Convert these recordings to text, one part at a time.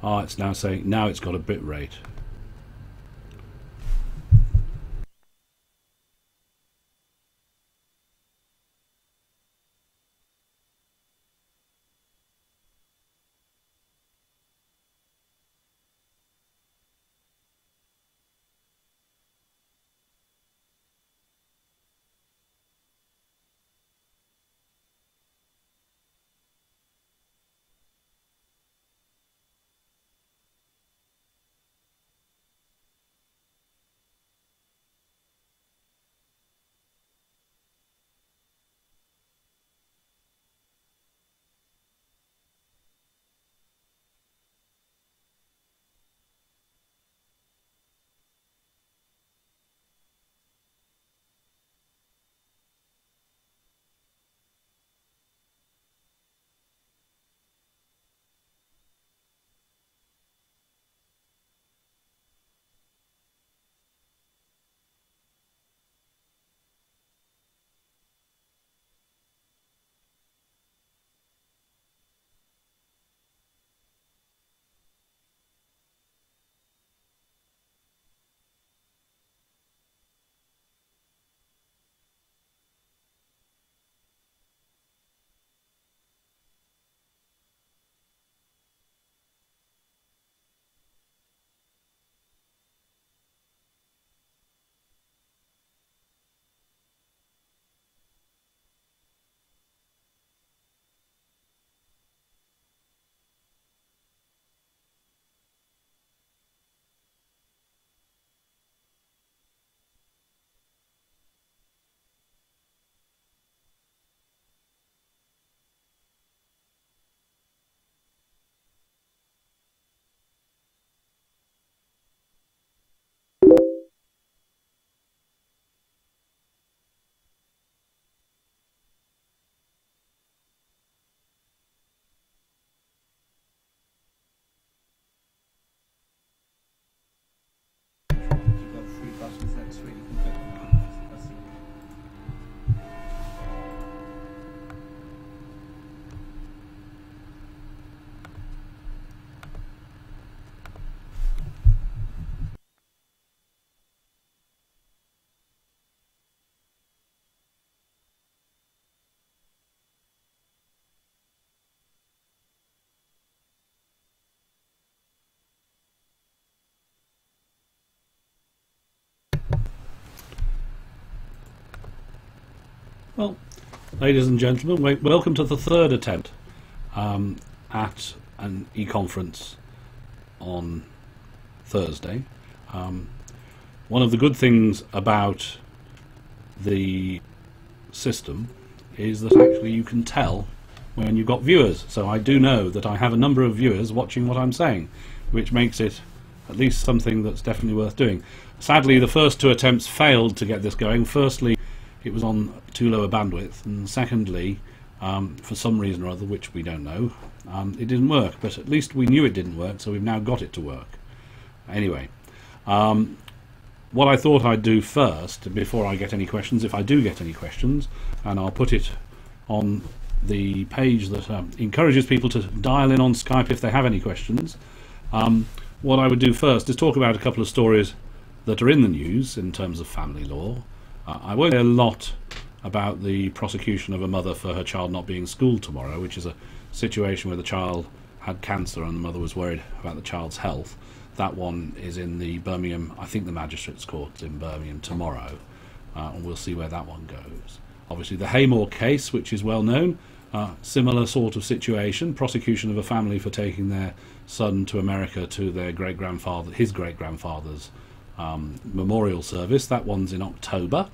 It's now saying now it's got a bit rate. You've got three buttons next to it, you can click on that. That's the Well, ladies and gentlemen, welcome to the third attempt at an e-conference on Thursday. One of the good things about the system is that actually you can tell when you've got viewers. So I do know that I have a number of viewers watching what I'm saying, which makes it at least something that's definitely worth doing. Sadly, the first two attempts failed to get this going. Firstly, it was on too low a bandwidth, and secondly, for some reason or other, which we don't know, it didn't work. But at least we knew it didn't work, so we've now got it to work. Anyway, what I thought I'd do first, before I get any questions, if I do get any questions, and I'll put it on the page that encourages people to dial in on Skype if they have any questions, what I would do first is talk about a couple of stories that are in the news in terms of family law. I won't say a lot about the prosecution of a mother for her child not being schooled tomorrow, which is a situation where the child had cancer and the mother was worried about the child's health. That one is in the Birmingham, I think the Magistrates' Court in Birmingham tomorrow, and we'll see where that one goes. Obviously the Haymore case, which is well known, similar sort of situation, prosecution of a family for taking their son to America to their great-grandfather, his great-grandfather's memorial service. That one's in October.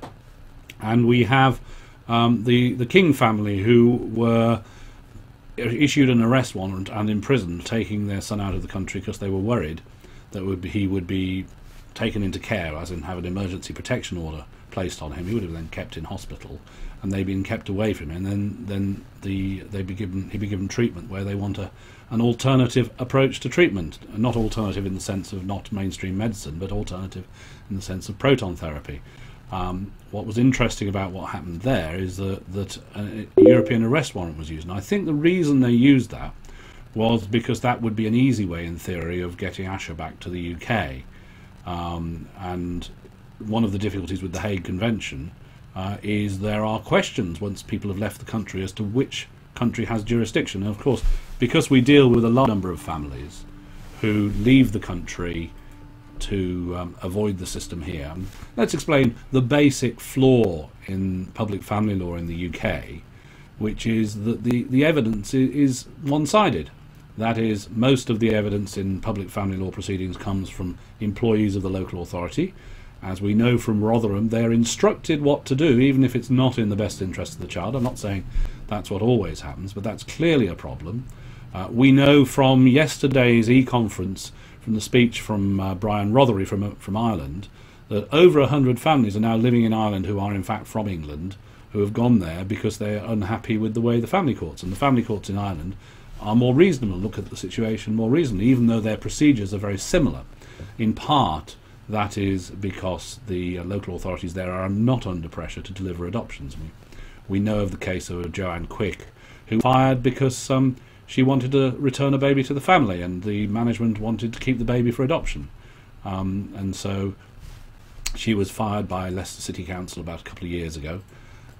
And we have the King family, who were issued an arrest warrant and imprisoned, taking their son out of the country because they were worried that he would be taken into care, as in have an emergency protection order placed on him. He would have then kept in hospital, and they've been kept away from him, and then he'd be given treatment where they want an alternative approach to treatment. Not alternative in the sense of not mainstream medicine, but alternative in the sense of proton therapy. What was interesting about what happened there is that a European arrest warrant was used, and I think the reason they used that was because that would be an easy way, in theory, of getting Asha back to the UK. And one of the difficulties with the Hague Convention is there are questions once people have left the country as to which country has jurisdiction. And of course, because we deal with a large number of families who leave the country to avoid the system here. Let's explain the basic flaw in public family law in the UK, which is that the evidence is one-sided. That is, most of the evidence in public family law proceedings comes from employees of the local authority. As we know from Rotherham, they're instructed what to do, even if it's not in the best interest of the child. I'm not saying that's what always happens, but that's clearly a problem. We know from yesterday's e-conference, from the speech from Brian Rothery from Ireland, that over 100 families are now living in Ireland who are in fact from England, who have gone there because they're unhappy with the way the family courts, and the family courts in Ireland are more reasonable, look at the situation more reasonably, even though their procedures are very similar. In part, that is because the local authorities there are not under pressure to deliver adoptions. We know of the case of Joanne Quick, who was fired because she wanted to return a baby to the family, and the management wanted to keep the baby for adoption. And so she was fired by Leicester City Council about a couple of years ago.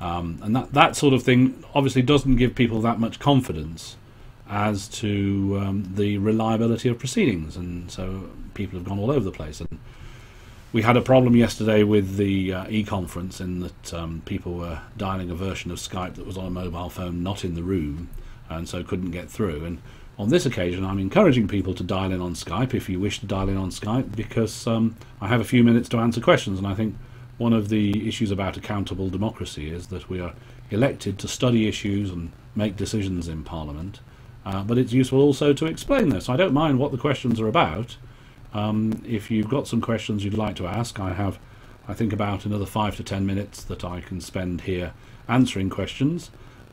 And that sort of thing obviously doesn't give people that much confidence as to the reliability of proceedings, and so people have gone all over the place. And we had a problem yesterday with the e-conference in that people were dialing a version of Skype that was on a mobile phone not in the room, and so couldn't get through. And on this occasion I'm encouraging people to dial in on Skype if you wish to dial in on Skype, because I have a few minutes to answer questions, and I think one of the issues about accountable democracy is that we are elected to study issues and make decisions in Parliament, but it's useful also to explain this. I don't mind what the questions are about. If you've got some questions you'd like to ask, I have, I think, about another 5 to 10 minutes that I can spend here answering questions,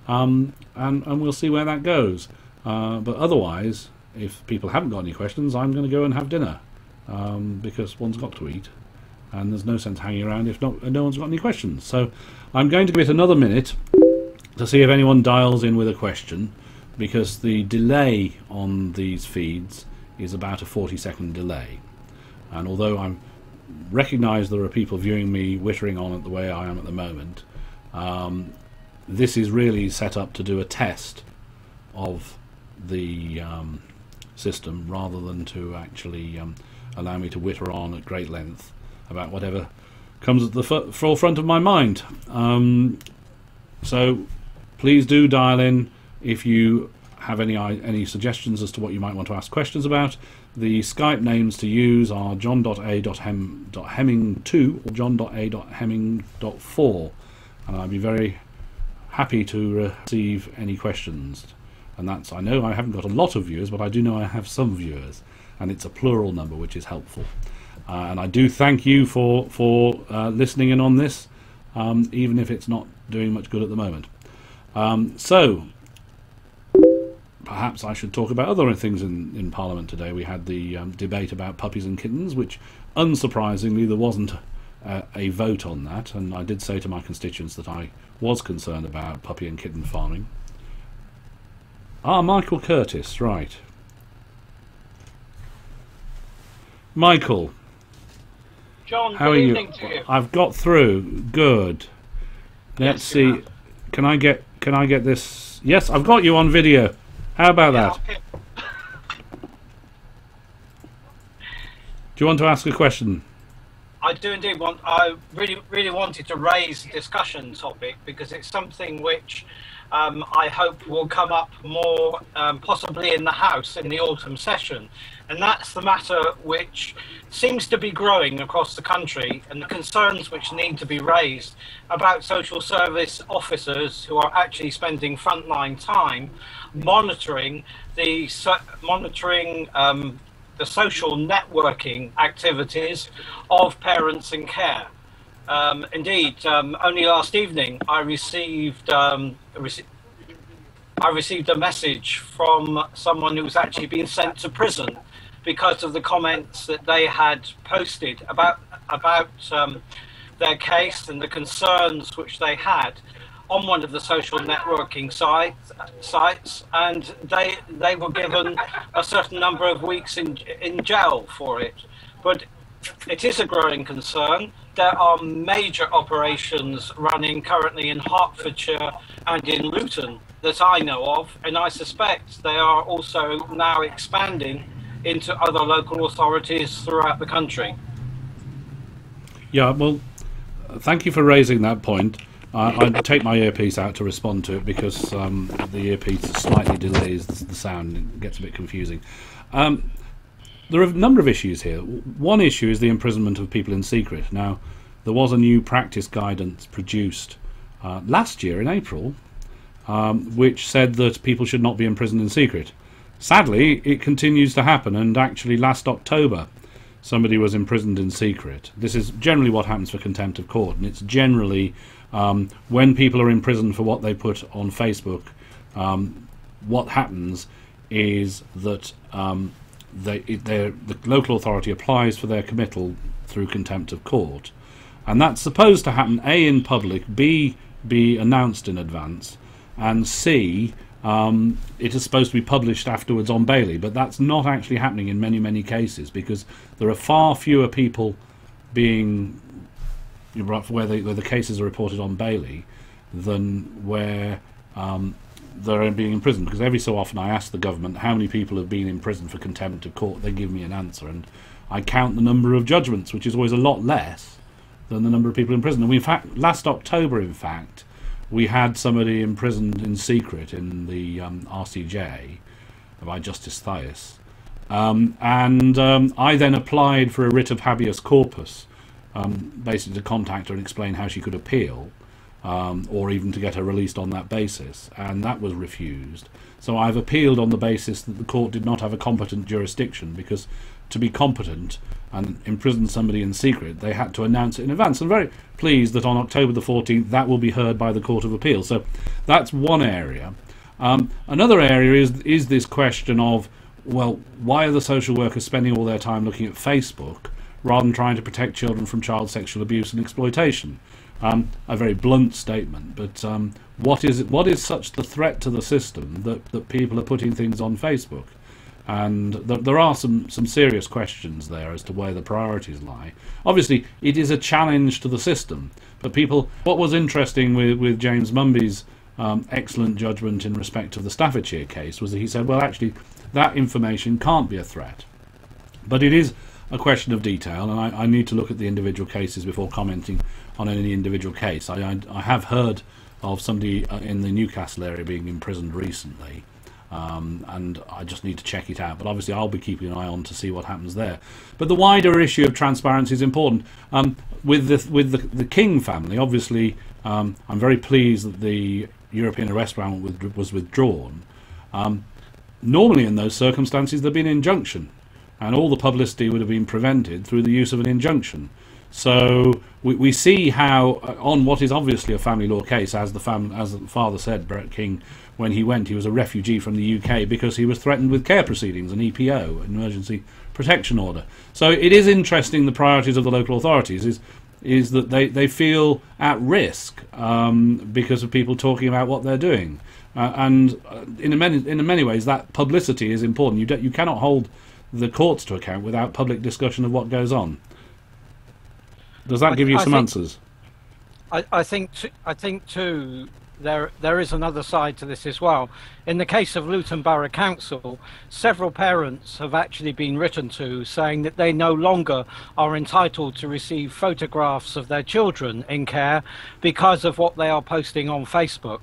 and we'll see where that goes. But otherwise, if people haven't got any questions, I'm going to go and have dinner, because one's got to eat, and there's no sense hanging around if no one's got any questions. So I'm going to give it another minute to see if anyone dials in with a question, because the delay on these feeds is about a 40-second delay. And although I recognise there are people viewing me whittering on it the way I am at the moment, this is really set up to do a test of the system rather than to actually allow me to witter on at great length about whatever comes at the forefront of my mind. So please do dial in if you have any suggestions as to what you might want to ask questions about. The Skype names to use are john.a.hemming2 or john.a.hemming.4, and I'd be very happy to receive any questions. And that's, I know I haven't got a lot of viewers, but I do know I have some viewers, and it's a plural number, which is helpful. And I do thank you for listening in on this, even if it's not doing much good at the moment. So perhaps I should talk about other things in Parliament today. We had the debate about puppies and kittens, which unsurprisingly there wasn't a vote on that, and I did say to my constituents that I was concerned about puppy and kitten farming. Michael Curtis, right. Michael, John, how are good you? evening to you. I've got through. Good. Let's see. have. Can I get this? Yes, I've got you on video. How about that? Okay. Do you want to ask a question? I do indeed want. I really wanted to raise a discussion topic because it's something which I hope will come up more possibly in the House in the autumn session, and that's the matter which seems to be growing across the country, and the concerns which need to be raised about social service officers who are actually spending frontline time monitoring the social networking activities of parents in care. Indeed, only last evening I received a message from someone who was actually being sent to prison because of the comments that they had posted about their case and the concerns which they had. on one of the social networking sites, and they were given a certain number of weeks in jail for it. But it is a growing concern. There are major operations running currently in Hertfordshire and in Luton that I know of, and I suspect they are also now expanding into other local authorities throughout the country. Yeah, well, thank you for raising that point. I take my earpiece out to respond to it because the earpiece slightly delays the sound and it gets a bit confusing. There are a number of issues here. One issue is the imprisonment of people in secret. Now, there was a new practice guidance produced last year in April, which said that people should not be imprisoned in secret. Sadly, it continues to happen, and actually last October somebody was imprisoned in secret. This is generally what happens for contempt of court, and it's generally when people are imprisoned for what they put on Facebook, what happens is that the local authority applies for their committal through contempt of court, and that's supposed to happen A, in public, B, be announced in advance, and C, it is supposed to be published afterwards on Bailey. But that's not actually happening in many cases, because there are far fewer people being where the cases are reported on Bailey than where they're being imprisoned. Because every so often I ask the government how many people have been in prison for contempt of court. They give me an answer, and I count the number of judgments, which is always a lot less than the number of people in prison. And in fact, last October, in fact, we had somebody imprisoned in secret in the RCJ by Justice Thias. I then applied for a writ of habeas corpus, basically to contact her and explain how she could appeal, or even to get her released on that basis, and that was refused. So I've appealed on the basis that the court did not have a competent jurisdiction, because to be competent and imprison somebody in secret, they had to announce it in advance. I'm very pleased that on October the 14th that will be heard by the Court of Appeal. So that's one area. Another area is this question of, well, why are the social workers spending all their time looking at Facebook rather than trying to protect children from child sexual abuse and exploitation? A very blunt statement, but what is such the threat to the system that people are putting things on Facebook? And there are some serious questions there as to where the priorities lie. Obviously, it is a challenge to the system, but what was interesting with James Mumby's excellent judgment in respect of the Staffordshire case was that he said, well, actually, that information can't be a threat. But it is a question of detail, and I need to look at the individual cases before commenting on any individual case. I have heard of somebody in the Newcastle area being imprisoned recently, and I just need to check it out. But obviously I'll be keeping an eye on to see what happens there. But the wider issue of transparency is important. With the King family, obviously, I'm very pleased that the European arrest warrant was withdrawn. Normally in those circumstances there'd be an injunction, and all the publicity would have been prevented through the use of an injunction. So we see how, on what is obviously a family law case, as the father said, Brett King, when he went, he was a refugee from the UK because he was threatened with care proceedings, an EPO, an emergency protection order. So it is interesting, the priorities of the local authorities is that they feel at risk because of people talking about what they're doing. And in many ways, that publicity is important. You cannot hold the courts to account without public discussion of what goes on. Does that give you some answers? I think too, there is another side to this as well. In the case of Luton Borough Council, several parents have actually been written to saying that they no longer are entitled to receive photographs of their children in care because of what they are posting on Facebook.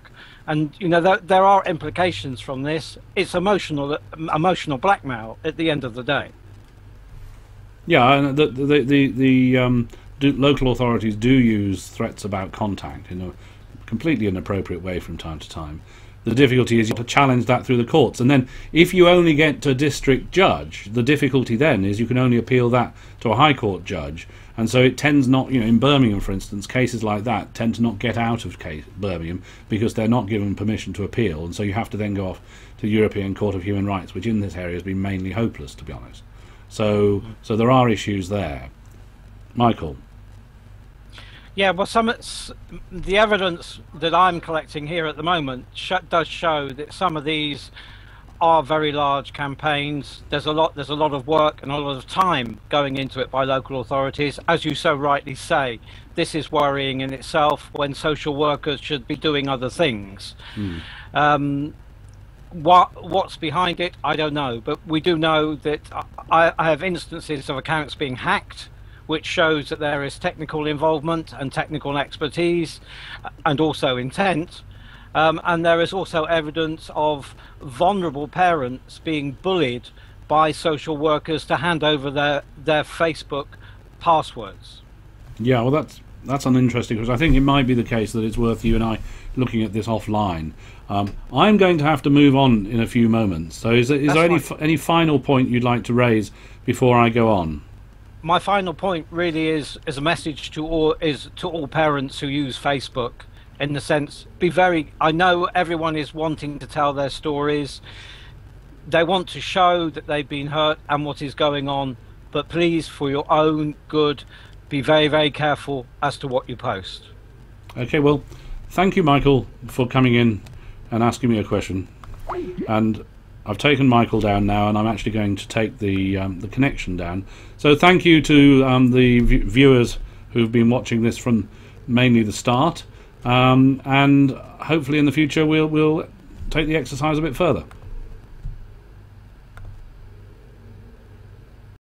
And you know, there are implications from this. It's emotional blackmail at the end of the day. Yeah, and the local authorities do use threats about contact in a completely inappropriate way from time to time. The difficulty is you have to challenge that through the courts, and then if you only get to a district judge, the difficulty then is you can only appeal that to a high court judge, and so it tends not, in Birmingham for instance, cases like that tend to not get out of Birmingham because they're not given permission to appeal, and so you have to then go off to the European Court of Human Rights, which in this area has been mainly hopeless, to be honest. So there are issues there. Michael? Yeah, well, the evidence that I'm collecting here at the moment does show that some of these are very large campaigns. There's a lot of work and a lot of time going into it by local authorities. As you so rightly say, this is worrying in itself when social workers should be doing other things. What's behind it, I don't know, but we do know that I have instances of accounts being hacked, which shows that there is technical involvement and technical expertise and also intent. And there is also evidence of vulnerable parents being bullied by social workers to hand over their Facebook passwords. Yeah, well, that's uninteresting, because I think it might be the case that it's worth you and I looking at this offline. I'm going to have to move on in a few moments. So is there any final point you'd like to raise before I go on? My final point really is a message to all parents who use Facebook, in the sense, I know everyone is wanting to tell their stories. They want to show that they've been hurt and what is going on, but please, for your own good, be very, very careful as to what you post. Okay, well, thank you, Michael, for coming in and asking me a question. And I've taken Michael down now, and I'm actually going to take the connection down. So thank you to the viewers who've been watching this from mainly the start, and hopefully in the future we'll take the exercise a bit further.